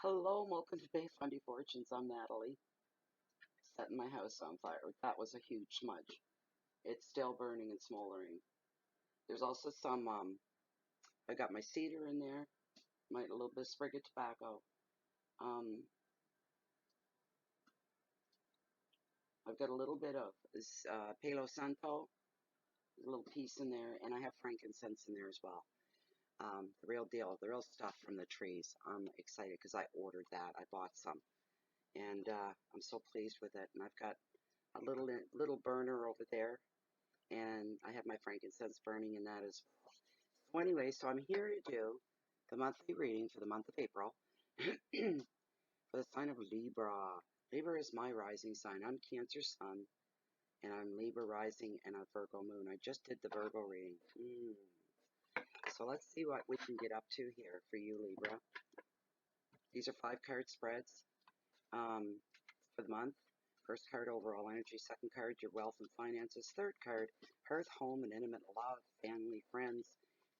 Hello, and welcome to Bay Fundy Fortunes. I'm Natalie. Setting my house on fire. That was a huge smudge. It's still burning and smoldering. There's also some, I got my cedar in there, a little bit of sprig of tobacco. I've got a little bit of this Palo Santo, a little piece in there, and I have frankincense in there as well. The real deal, the real stuff from the trees. I'm excited because I ordered that. I bought some, and I'm so pleased with it. And I've got a little burner over there, and I have my frankincense burning in that as well. So anyway, so I'm here to do the monthly reading for the month of April for the sign of Libra. Libra is my rising sign. I'm Cancer Sun, and I'm Libra rising and a Virgo moon. I just did the Virgo reading. So let's see what we can get up to here for you, Libra. These are 5-card spreads for the month. First card, overall energy. Second card, your wealth and finances. Third card, hearth, home, and intimate love, family, friends.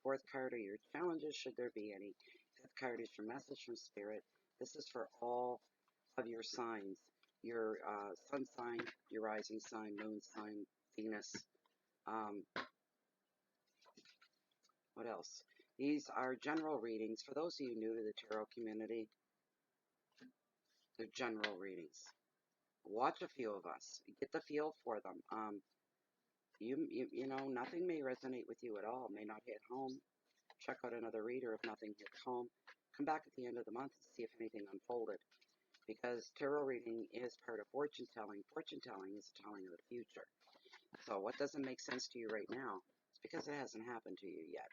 Fourth card are your challenges, should there be any. Fifth card is your message from Spirit. This is for all of your signs. Your sun sign, your rising sign, moon sign, Venus. What else? These are general readings. For those of you new to the tarot community, they're general readings. Watch a few of us. Get the feel for them. You know, nothing may resonate with you at all. May not hit home. Check out another reader if nothing hits home. Come back at the end of the month and see if anything unfolded. Because tarot reading is part of fortune telling. Fortune telling is a telling of the future. So what doesn't make sense to you right now is because it hasn't happened to you yet.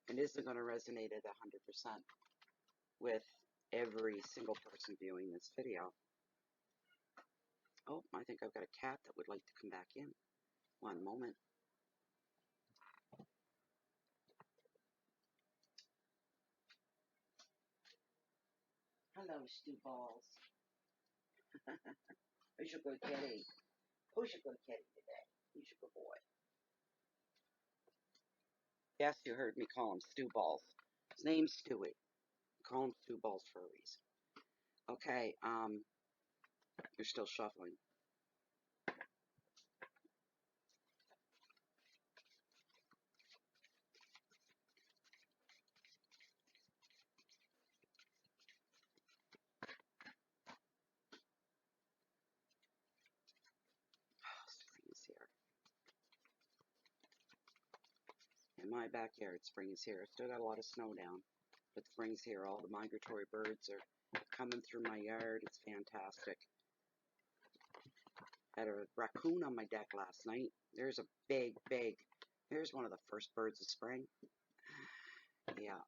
And isn't going to resonate at 100% with every single person viewing this video. Oh, I think I've got a cat that would like to come back in. One moment. Hello, Stu Balls. Who's your good kitty? Who's your good kitty today? Who's your good boy? Yes, you heard me call him Stu Balls. His name's Stewie. Call him Stu Balls for a reason. Okay, you're still shuffling. Oh, spring is here. In my backyard, spring is here. Still got a lot of snow down, but spring's here. All the migratory birds are coming through my yard. It's fantastic. Had a raccoon on my deck last night. There's a big, there's one of the first birds of spring. Yeah,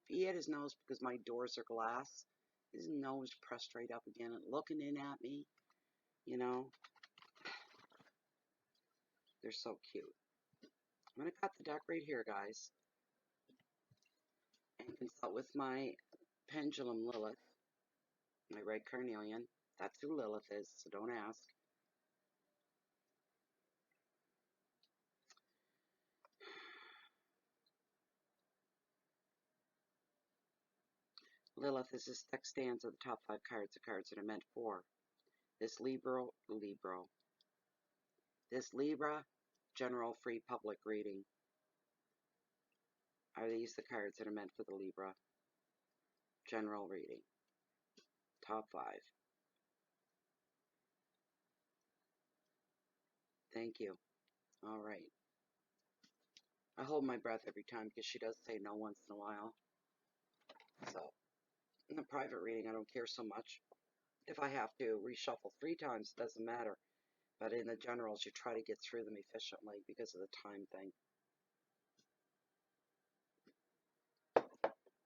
he had his nose, because my doors are glass, his nose pressed right up again and looking in at me, you know. They're so cute. I'm going to cut the deck right here, guys, and consult with my Pendulum Lilith, my red carnelian. That's who Lilith is, so don't ask. Lilith is this deck stands at the top 5 cards, the cards that are meant for this Libra general free public reading. Are these the cards that are meant for the Libra general reading? Top 5. Thank you. All right. I hold my breath every time because she does say no once in a while. So, in the private reading, I don't care so much. If I have to reshuffle 3 times, it doesn't matter. But in the generals, you try to get through them efficiently because of the time thing.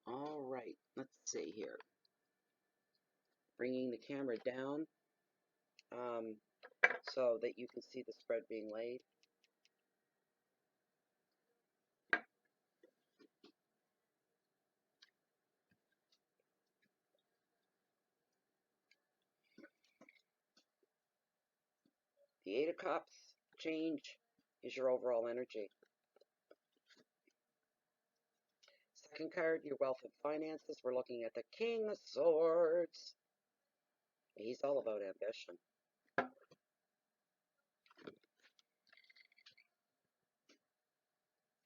All right. Let's see here. Bringing the camera down so that you can see the spread being laid. The 8 of Cups change is your overall energy. Second card, your wealth and finances. We're looking at the King of Swords. He's all about ambition.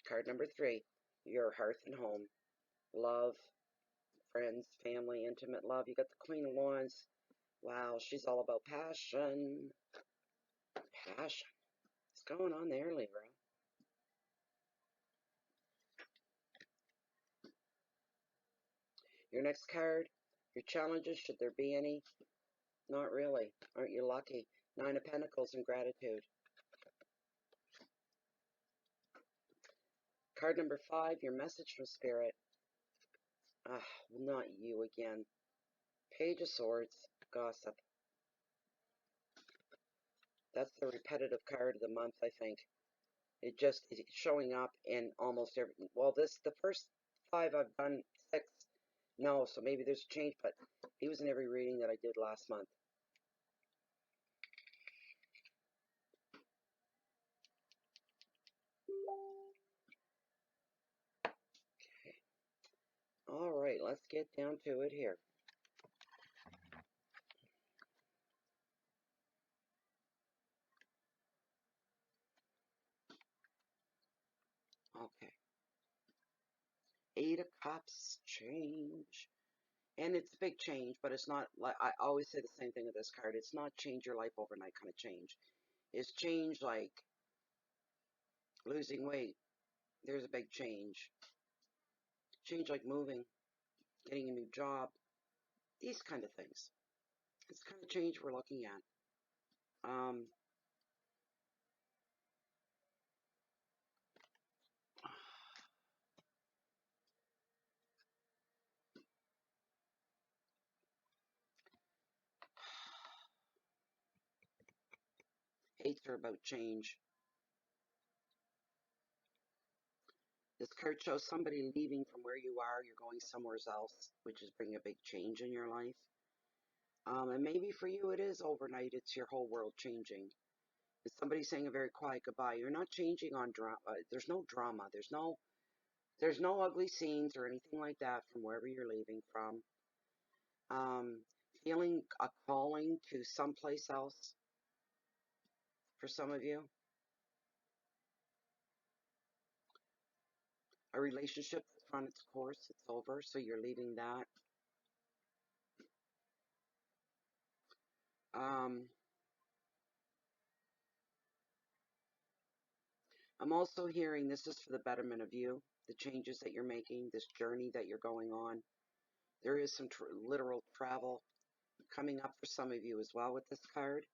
Card number 3, your hearth and home. Love, friends, family, intimate love. You got the Queen of Wands. Wow, she's all about passion. Passion. What's going on there, Libra? Your next card, your challenges, should there be any? Not really. Aren't you lucky? 9 of Pentacles and gratitude. Card number 5, your message from Spirit. Not you again. Page of Swords, gossip. That's the repetitive card of the month, I think. It just is showing up in almost every... Well, the first 5 I've done, 6. No, so maybe there's a change, but he was in every reading that I did last month. Okay. All right, let's get down to it here. Okay. 8 of Cups, change. And it's a big change, but it's not, like I always say the same thing with this card. It's not change your life overnight kind of change. It's change like losing weight. There's a big change. Change like moving, getting a new job. These kind of things. It's the kind of change we're looking at. Eights are about change. This card shows somebody leaving from where you are. You're going somewhere else, which is bringing a big change in your life. And maybe for you it is overnight. It's your whole world changing. It's somebody saying a very quiet goodbye. You're not changing on drama. There's no drama. There's no ugly scenes or anything like that from wherever you're leaving from. Feeling a calling to someplace else for some of you. A relationship that's run its course. It's over, so you're leaving that. I'm also hearing this is for the betterment of you, the changes that you're making, this journey that you're going on. There is some literal travel coming up for some of you as well with this card.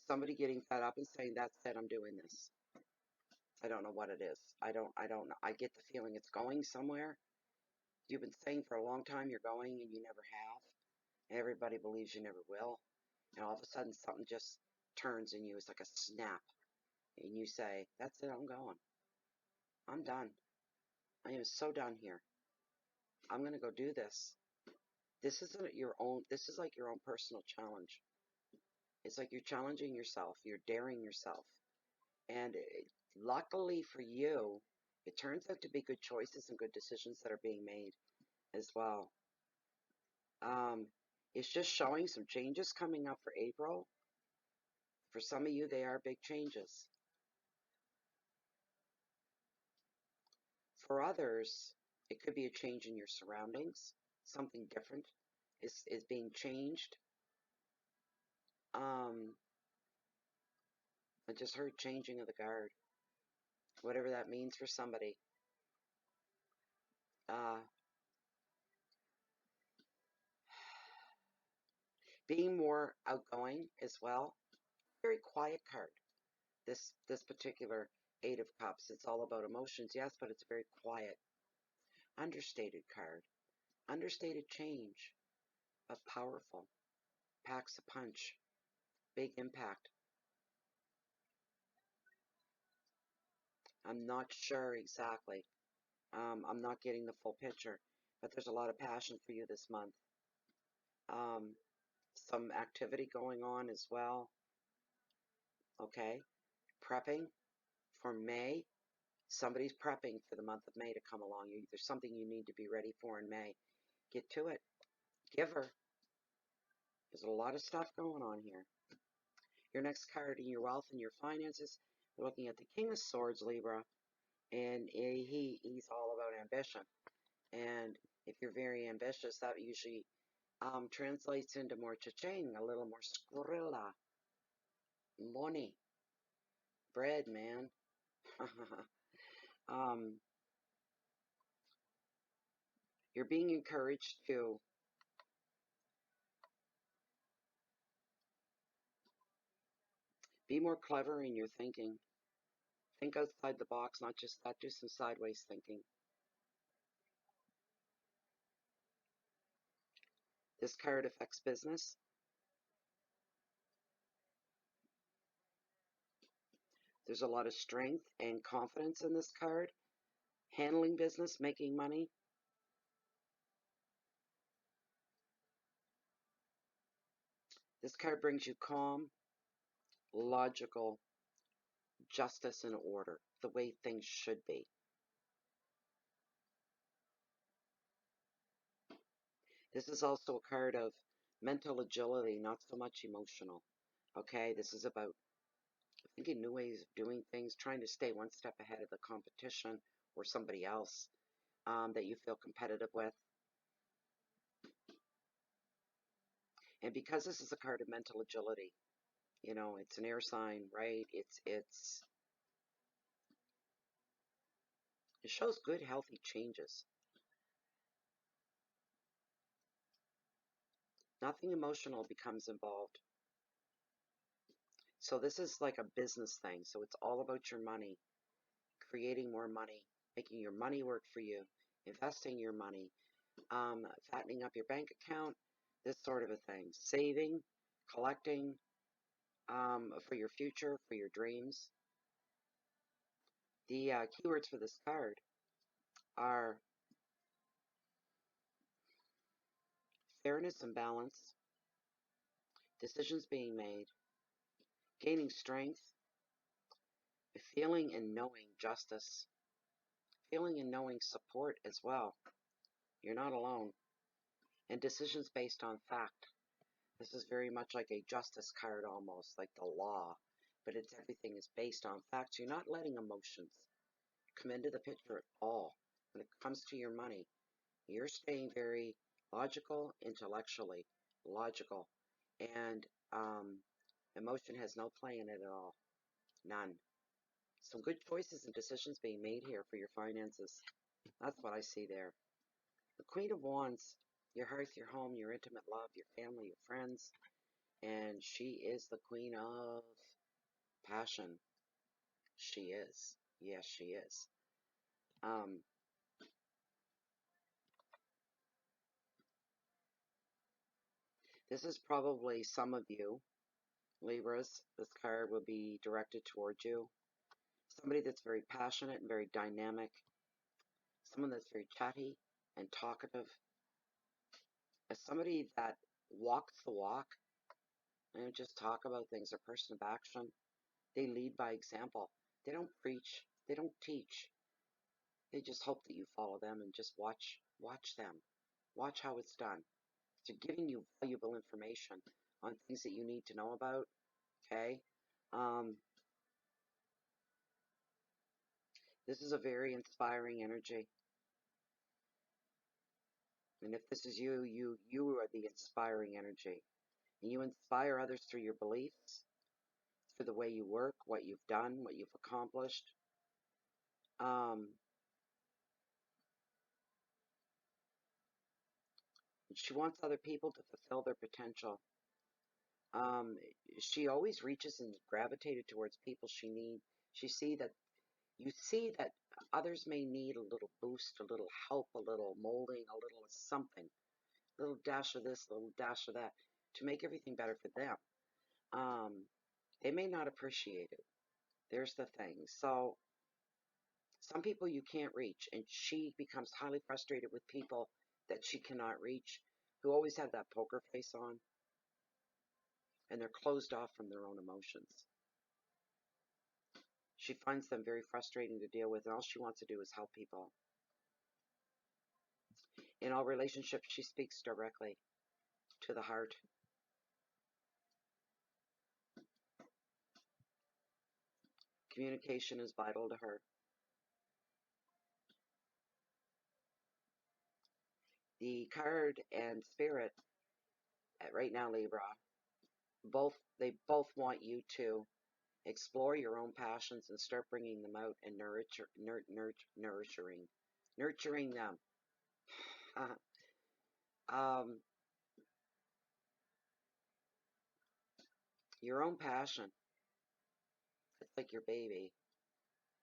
Somebody getting fed up and saying, that's it, I'm doing this. I don't know what it is. I don't know. I get the feeling it's going somewhere. You've been saying for a long time you're going and you never have. Everybody believes you never will. And all of a sudden something just turns in you. It's like a snap. And you say, that's it, I'm going. I'm done. I am so done here. I'm going to go do this. This isn't your own, this is like your own personal challenge. It's like you're challenging yourself. You're daring yourself. And luckily for you, it turns out to be good choices and good decisions that are being made as well. It's just showing some changes coming up for April. For some of you, they are big changes. For others, it could be a change in your surroundings. Something different is being changed. I just heard changing of the guard. Whatever that means for somebody. Being more outgoing as well. Very quiet card. This particular 8 of Cups. It's all about emotions, yes, but it's very quiet. Understated card. Understated change, but powerful. Packs a punch. Big impact. I'm not sure exactly. I'm not getting the full picture, but there's a lot of passion for you this month. Some activity going on as well. okay? Prepping for May. Somebody's prepping for the month of May to come along. There's something you need to be ready for in May. Get to it. Giver. There's a lot of stuff going on here. Your next card in your wealth and your finances. We're looking at the King of Swords, Libra, and he's all about ambition. And if you're very ambitious, that usually translates into more cha-ching, a little more skrilla, money, bread, man. You're being encouraged to be more clever in your thinking. Think outside the box, not just that, do some sideways thinking. This card affects business. There's a lot of strength and confidence in this card. Handling business, making money. This card brings you calm, logical, justice, and order, the way things should be. This is also a card of mental agility, not so much emotional. Okay, this is about thinking new ways of doing things, trying to stay one step ahead of the competition or somebody else that you feel competitive with. And because this is a card of mental agility, you know, it's an air sign, right? It shows good, healthy changes. Nothing emotional becomes involved. So this is like a business thing. So it's all about your money, creating more money, making your money work for you, investing your money, fattening up your bank account, this sort of a thing. Saving, collecting for your future, for your dreams. The keywords for this card are fairness and balance, decisions being made, gaining strength, feeling and knowing justice, feeling and knowing support as well. You're not alone. And decisions based on fact. This is very much like a justice card almost, like the law. But it's everything is based on facts. You're not letting emotions come into the picture at all. When it comes to your money, you're staying very logical, intellectually logical. And emotion has no play in it at all. None. Some good choices and decisions being made here for your finances. That's what I see there. The Queen of Wands, your hearth, your home, your intimate love, your family, your friends. And she is the Queen of Passion. She is. Yes, she is. This is probably some of you, Libras. This card will be directed towards you. Somebody that's very passionate and very dynamic. Someone that's very chatty and talkative. As somebody that walks the walk. They don't just talk about things. They're a person of action. They lead by example. They don't preach. They don't teach. They just hope that you follow them and just watch them. Watch how it's done. They're giving you valuable information on things that you need to know about. Okay? This is a very inspiring energy. And if this is you, you are the inspiring energy. And you inspire others through your beliefs, through the way you work, what you've done, what you've accomplished. She wants other people to fulfill their potential. Um, she always reaches and gravitated towards people she needs. You see that others may need a little boost, a little help, a little molding, a little something, a little dash of this, a little dash of that, to make everything better for them. They may not appreciate it. There's the thing. So some people you can't reach, and she becomes highly frustrated with people that she cannot reach, who always have that poker face on, and they're closed off from their own emotions. She finds them very frustrating to deal with, and all she wants to do is help people. In all relationships, she speaks directly to the heart. Communication is vital to her. The card and spirit, right now, Libra, they both want you to explore your own passions and start bringing them out and nurturing them. Your own passion, it's like your baby.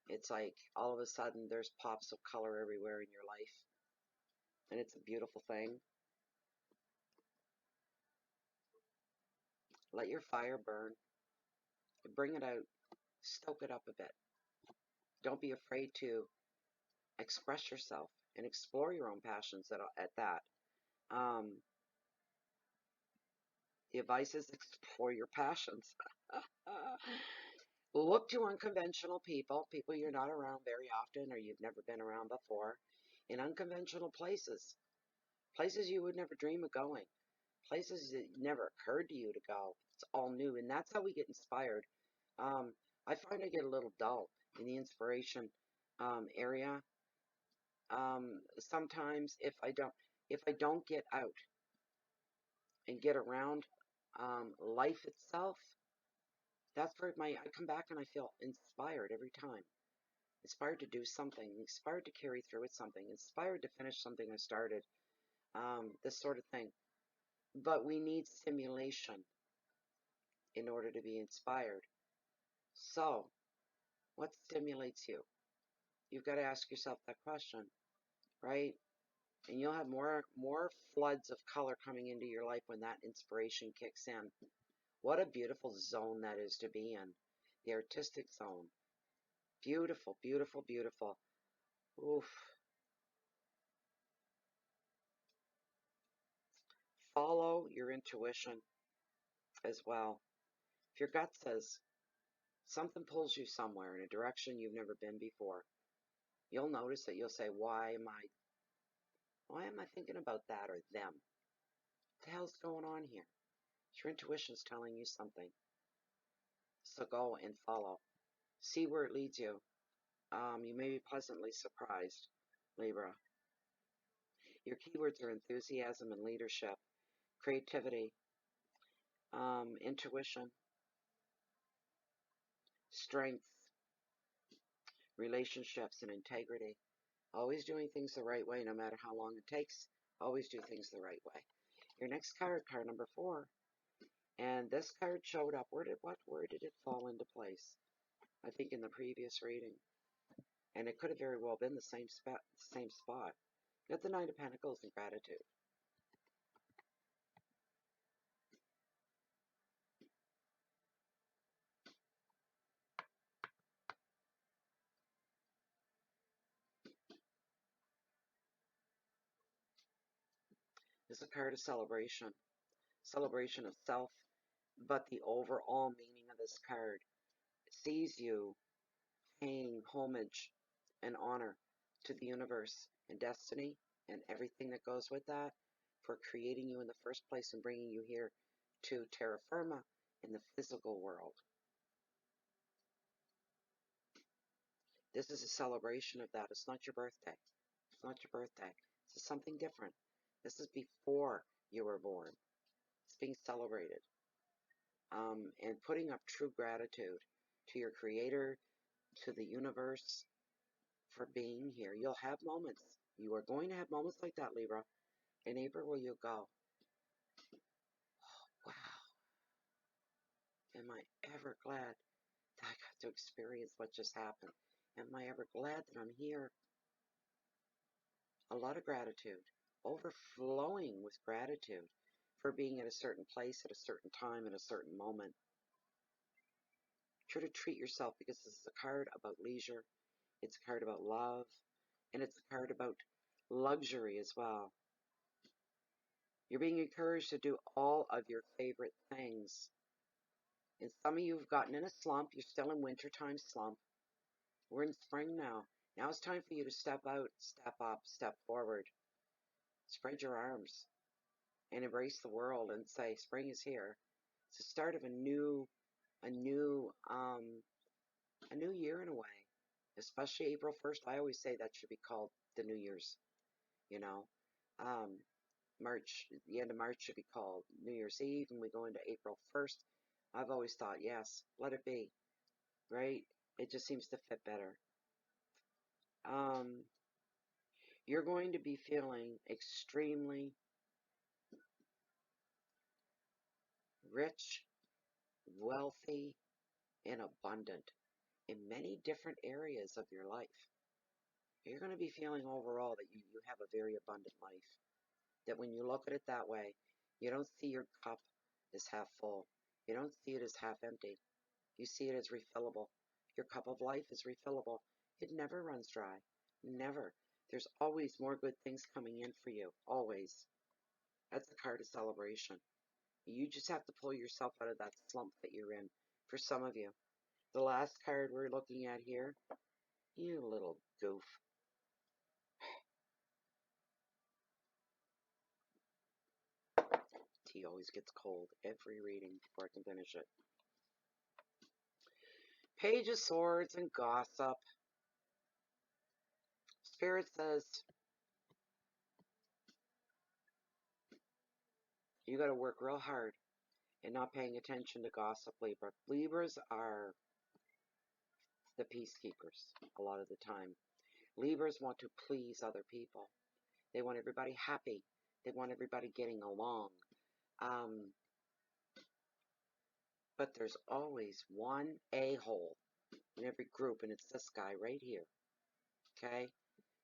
It's like all of a sudden there's pops of color everywhere in your life, and it's a beautiful thing. Let your fire burn. Bring it out. Stoke it up a bit. Don't be afraid to express yourself and explore your own passions at that. The advice is explore your passions. Look to unconventional people you're not around very often or you've never been around before, in unconventional places you would never dream of going, places that never occurred to you to go. It's all new, and that's how we get inspired. I find I get a little dull in the inspiration area. Sometimes if I don't get out and get around life itself, that's where I come back and I feel inspired every time. Inspired to do something, inspired to carry through with something, inspired to finish something I started, this sort of thing. But we need stimulation in order to be inspired. So, what stimulates you? You've got to ask yourself that question, right? And you'll have more floods of color coming into your life when that inspiration kicks in. What a beautiful zone that is to be in. The artistic zone. Beautiful, beautiful, beautiful. Oof. Follow your intuition as well. If your gut says something pulls you somewhere in a direction you've never been before, you'll notice that you'll say, why am I thinking about that or them? What the hell's going on here? Your intuition's telling you something. So go and follow. See where it leads you. You may be pleasantly surprised, Libra. Your keywords are enthusiasm and leadership, creativity, intuition, strength, relationships, and integrity. Always doing things the right way, no matter how long it takes. Always do things the right way. Your next card number 4. And this card showed up. Where did it fall into place? I think in the previous reading. And it could have very well been the same spot. You got the Knight of Pentacles and gratitude. This is a card of celebration. Celebration of self. But the overall meaning of this card sees you paying homage and honor to the universe and destiny and everything that goes with that for creating you in the first place and bringing you here to terra firma in the physical world. This is a celebration of that. It's not your birthday. It's not your birthday. This is something different. This is before you were born. It's being celebrated. And putting up true gratitude to your creator, to the universe, for being here. You'll have moments. You are going to have moments like that, Libra. In April, where you'll go, wow, am I ever glad that I got to experience what just happened? Am I ever glad that I'm here? A lot of gratitude, overflowing with gratitude for being at a certain place, at a certain time, at a certain moment. Try to treat yourself, because this is a card about leisure, it's a card about love, and it's a card about luxury as well. You're being encouraged to do all of your favorite things. And some of you have gotten in a slump. You're still in wintertime slump. We're in spring now. Now it's time for you to step out, step up, step forward. Spread your arms and embrace the world and say, spring is here. It's the start of a new, a new year in a way. Especially April 1st. I always say that should be called the New Year's, you know. Um, March, the end of March should be called New Year's Eve, and we go into April 1st. I've always thought, yes, let it be, right? It just seems to fit better. Um, you're going to be feeling extremely rich, wealthy, and abundant in many different areas of your life. You're going to be feeling overall that you have a very abundant life. That when you look at it that way, you don't see your cup as half full. You don't see it as half empty. You see it as refillable. Your cup of life is refillable. It never runs dry. Never. There's always more good things coming in for you. Always. That's the card of celebration. You just have to pull yourself out of that slump that you're in. For some of you. The last card we're looking at here, you little goof. Tea always gets cold every reading before I can finish it. Page of Swords and gossip. Spirit says you got to work real hard and not paying attention to gossip, Libra. Libras are the peacekeepers a lot of the time. Libras want to please other people. They want everybody happy. They want everybody getting along. But there's always one a-hole in every group, and it's this guy right here. Okay?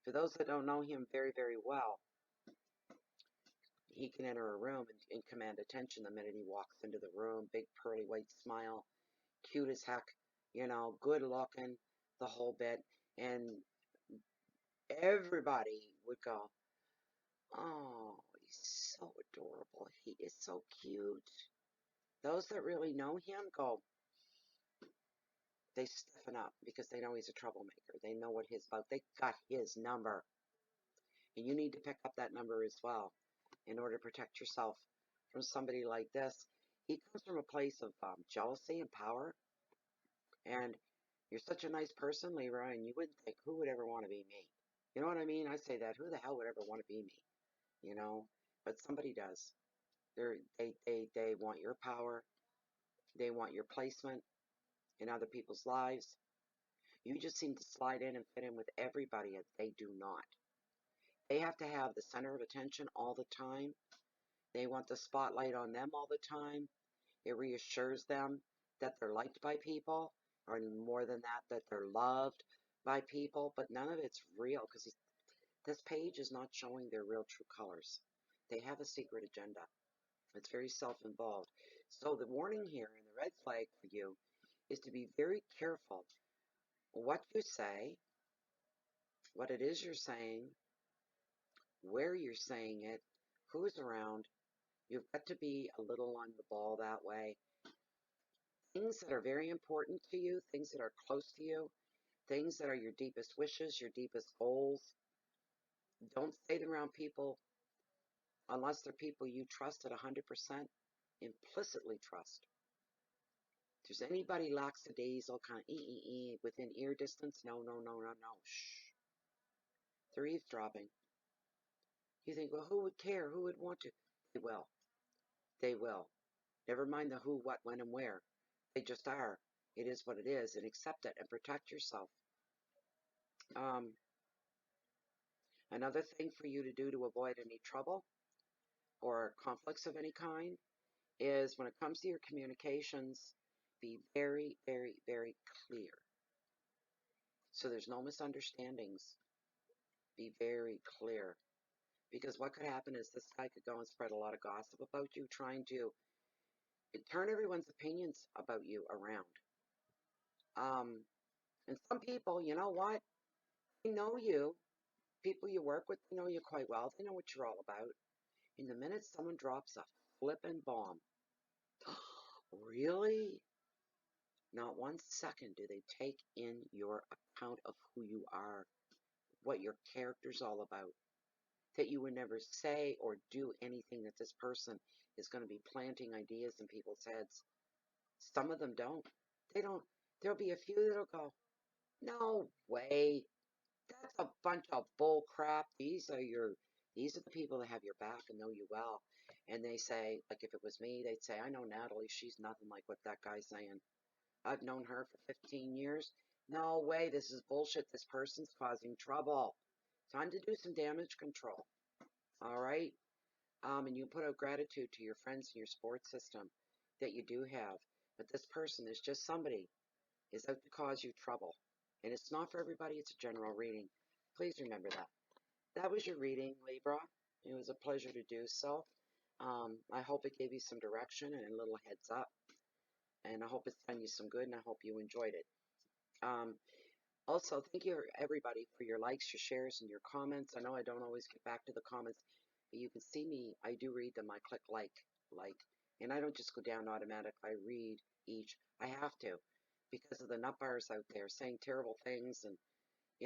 For those that don't know him very, very well, he can enter a room and command attention the minute he walks into the room. Big pearly white smile, cute as heck, you know, good looking, the whole bit. And everybody would go, oh, he's so adorable. He is so cute. Those that really know him go, they stiffen up because they know he's a troublemaker. They know what he's about. They got his number. And you need to pick up that number as well in order to protect yourself from somebody like this. He comes from a place of jealousy and power. And you're such a nice person, Libra, and you wouldn't think, who would ever want to be me? You know what I mean? I say that. Who the hell would ever want to be me? You know? But somebody does. They want your power. They want your placement in other people's lives. You just seem to slide in and fit in with everybody, and they do not. They have to have the center of attention all the time. They want the spotlight on them all the time. It reassures them that they're liked by people, or more than that, that they're loved by people. But none of it's real because this page is not showing their real true colors. They have a secret agenda. It's very self-involved. So the warning here and the red flag for you is to be very careful what you say, what it is you're saying, where you're saying it, who's around. You've got to be a little on the ball that way. Things that are very important to you, things that are close to you, things that are your deepest wishes, your deepest goals. Don't say them around people unless they're people you trust at 100%, implicitly trust. If there's anybody lackadaisical, kind of within ear distance, no, no, no, no, no, shh. They're eavesdropping. You think, well, who would care? Who would want to? They will. They will. Never mind the who, what, when, and where. They just are. It is what it is, and accept it and protect yourself. Another thing for you to do to avoid any trouble or conflicts of any kind is when it comes to your communications, be very, very, very clear. So there's no misunderstandings. Be very clear. Because what could happen is this guy could go and spread a lot of gossip about you, trying to turn everyone's opinions about you around. And some people, you know what? They know you. People you work with, they know you quite well. They know what you're all about. In the minute someone drops a flippin' bomb, really? Not 1 second do they take in your account of who you are, what your character's all about, that you would never say or do anything that this person is going to be planting ideas in people's heads. Some of them don't. They don't. There'll be a few that'll go, no way. That's a bunch of bull crap. These are the people that have your back and know you well. And they say, like if it was me, they'd say, I know Natalie, she's nothing like what that guy's saying. I've known her for 15 years. No way, this is bullshit. This person's causing trouble. Time to do some damage control. All right? And you put out gratitude to your friends in your support system that you do have. But this person is just somebody is out to cause you trouble. And it's not for everybody, it's a general reading. Please remember that. That was your reading, Libra. It was a pleasure to do so. I hope it gave you some direction and a little heads up. And I hope it's done you some good, and I hope you enjoyed it. Also, thank you, everybody, for your likes, your shares, and your comments. I know I don't always get back to the comments, but you can see me. I do read them. I click like, and I don't just go down automatic. I read each. I have to because of the nut bars out there saying terrible things and,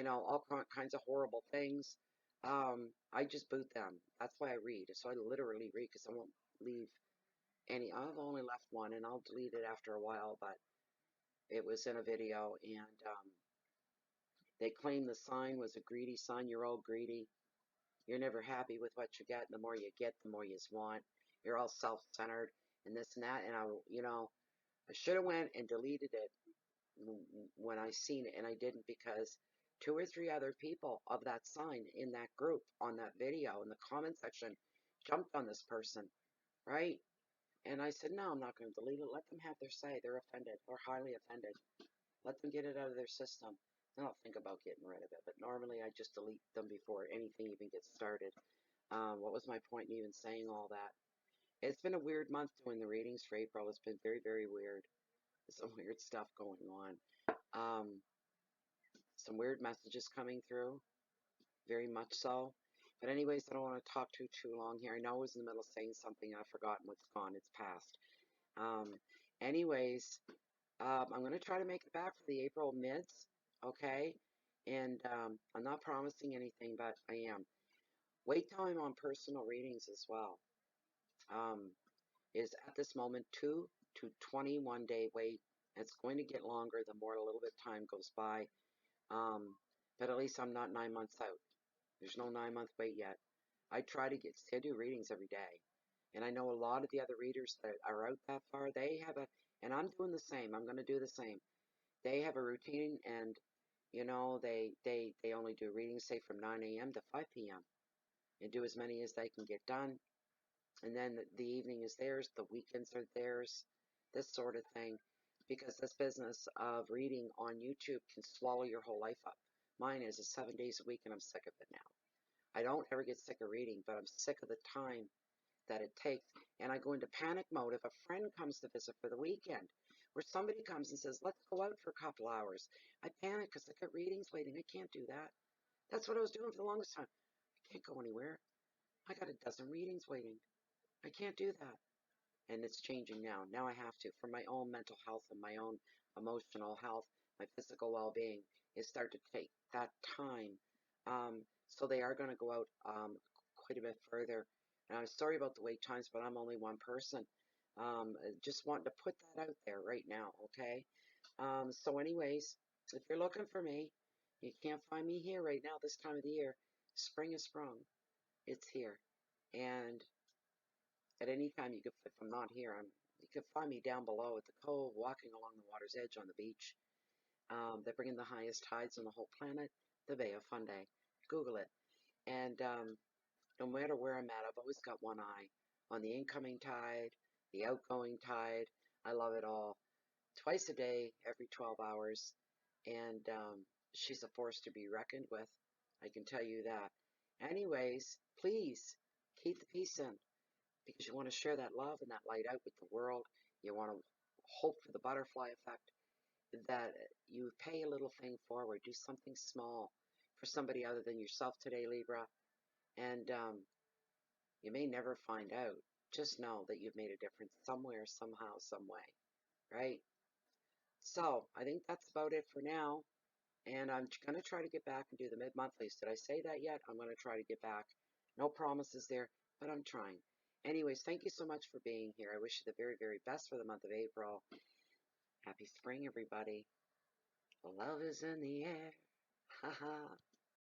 all kinds of horrible things. I just boot them. That's why I read. So I literally read because I won't leave any. I've only left one, and I'll delete it after a while, but it was in a video, and they claim the sign was a greedy sign. You're all greedy. You're never happy with what you get. And the more you get, the more you want. You're all self-centered and this and that. And I should have went and deleted it when I seen it, and I didn't because 2 or 3 other people of that sign in that group on that video in the comment section jumped on this person, right? And I said, no, I'm not going to delete it. Let them have their say. They're offended or highly offended. Let them get it out of their system. Then I'll think about getting rid of it. But normally I just delete them before anything even gets started. What was my point in even saying all that? It's been a weird month doing the readings for April. It's been very, very weird. There's some weird stuff going on. Some weird messages coming through. Very much so. But anyways, I don't want to talk too long here. I know I was in the middle of saying something and I've forgotten what's gone. It's past. Um, anyways, I'm going to try to make it back for the April mids, okay? And I'm not promising anything, but I am. Wait time on personal readings as well is at this moment 2 to 21 day wait. It's going to get longer the more a little bit time goes by. But at least I'm not 9 months out. There's no 9-month wait yet. I try to do readings every day. And I know a lot of the other readers that are out that far, they have and I'm doing the same. I'm going to do the same. They have a routine, and they only do readings, say, from 9 a.m. to 5 p.m. and do as many as they can get done. And then the evening is theirs, the weekends are theirs, this sort of thing. Because this business of reading on YouTube can swallow your whole life up. Mine is 7 days a week, and I'm sick of it now. I don't ever get sick of reading, but I'm sick of the time that it takes. And I go into panic mode if a friend comes to visit for the weekend, or somebody comes and says, let's go out for a couple hours. I panic because I got readings waiting. I can't do that. That's what I was doing for the longest time. I can't go anywhere. I got a dozen readings waiting. I can't do that. And it's changing now. Now I have to, for my own mental health and my own emotional health, my physical well-being, is start to take that time. So they are going to go out quite a bit further. And I'm sorry about the wait times, but I'm only one person. Just wanting to put that out there right now, okay? So anyways, if you're looking for me, you can't find me here right now this time of the year. Spring is sprung. It's here. And at any time, if I'm not here, you can find me down below at the cove, walking along the water's edge on the beach. They bring in the highest tides on the whole planet, the Bay of Fundy. Google it. And no matter where I'm at, I've always got one eye on the incoming tide, the outgoing tide. I love it all. Twice a day, every 12 hours. And she's a force to be reckoned with. I can tell you that. Anyways, please keep the peace in, because you want to share that love and that light out with the world. You want to hope for the butterfly effect, that you pay a little thing forward. Do something small for somebody other than yourself today, Libra. And you may never find out. Just know that you've made a difference somewhere, somehow, some way, right? So I think that's about it for now. And I'm going to try to get back and do the mid-monthlies. Did I say that yet? I'm going to try to get back. No promises there, but I'm trying. Anyways, thank you so much for being here. I wish you the very, very best for the month of April. Happy spring, everybody. Love is in the air. Ha ha.